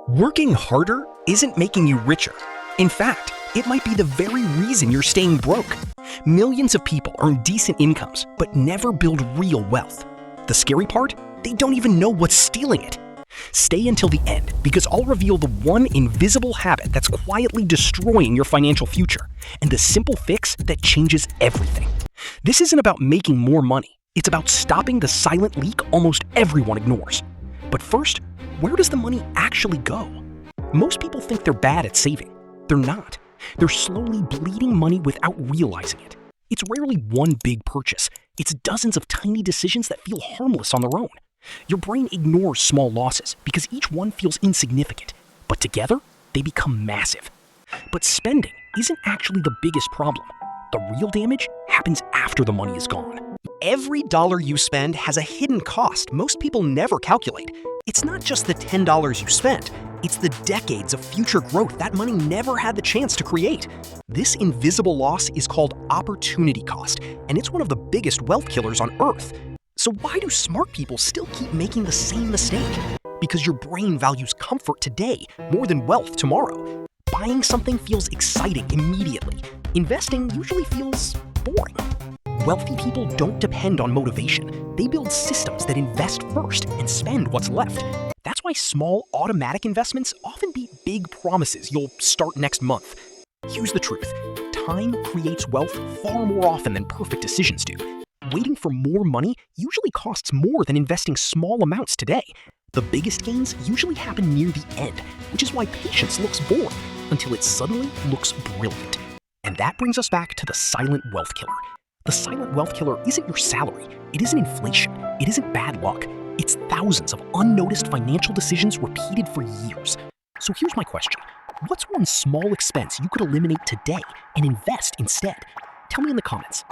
Working harder isn't making you richer. In fact, it might be the very reason you're staying broke. Millions of people earn decent incomes, but never build real wealth. The scary part? They don't even know what's stealing it. Stay until the end, because I'll reveal the one invisible habit that's quietly destroying your financial future, and the simple fix that changes everything. This isn't about making more money. It's about stopping the silent leak almost everyone ignores. But first, where does the money actually go? Most people think they're bad at saving. They're not. They're slowly bleeding money without realizing it. It's rarely one big purchase. It's dozens of tiny decisions that feel harmless on their own. Your brain ignores small losses because each one feels insignificant, but together, they become massive. But spending isn't actually the biggest problem. The real damage happens after the money is gone. Every dollar you spend has a hidden cost most people never calculate. It's not just the $10 you spent, it's the decades of future growth that money never had the chance to create. This invisible loss is called opportunity cost, and it's one of the biggest wealth killers on Earth. So why do smart people still keep making the same mistake? Because your brain values comfort today more than wealth tomorrow. Buying something feels exciting immediately. Investing usually feels boring. Wealthy people don't depend on motivation. They build systems that invest first and spend what's left. That's why small, automatic investments often beat big promises you'll start next month. Here's the truth. Time creates wealth far more often than perfect decisions do. Waiting for more money usually costs more than investing small amounts today. The biggest gains usually happen near the end, which is why patience looks boring until it suddenly looks brilliant. And that brings us back to the silent wealth killer. The silent wealth killer isn't your salary, it isn't inflation, it isn't bad luck. It's thousands of unnoticed financial decisions repeated for years. So here's my question. What's one small expense you could eliminate today and invest instead? Tell me in the comments.